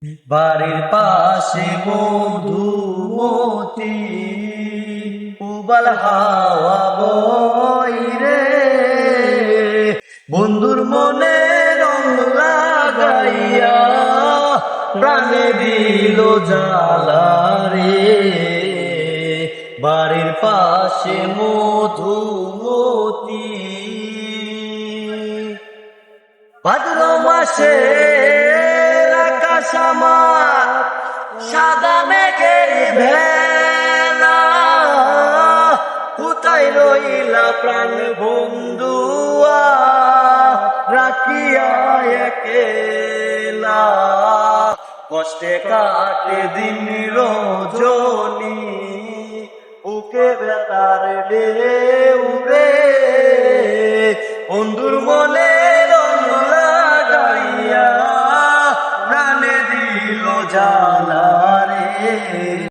বাড়ির পাশে মধুমতি উবাল হাওয়া বইরে বন্ধুর মনে রং লাগাইয়া প্রাণে দিল জ্বালা রে। বাড়ির পাশে মধুমতি ভাদ্র মাসে আকাশ আমার সাদা মেঘের ভেলা, কোথায় রইলা প্রাণ বন্ধুয়া রাখিয়া একেলা। কষ্টে কাটে দিন রজনী বুকে ব্যথার ঢেউ রে। বন্ধুর মনে রং লাগাইয়া প্রাণে দিল জ্বালা রে।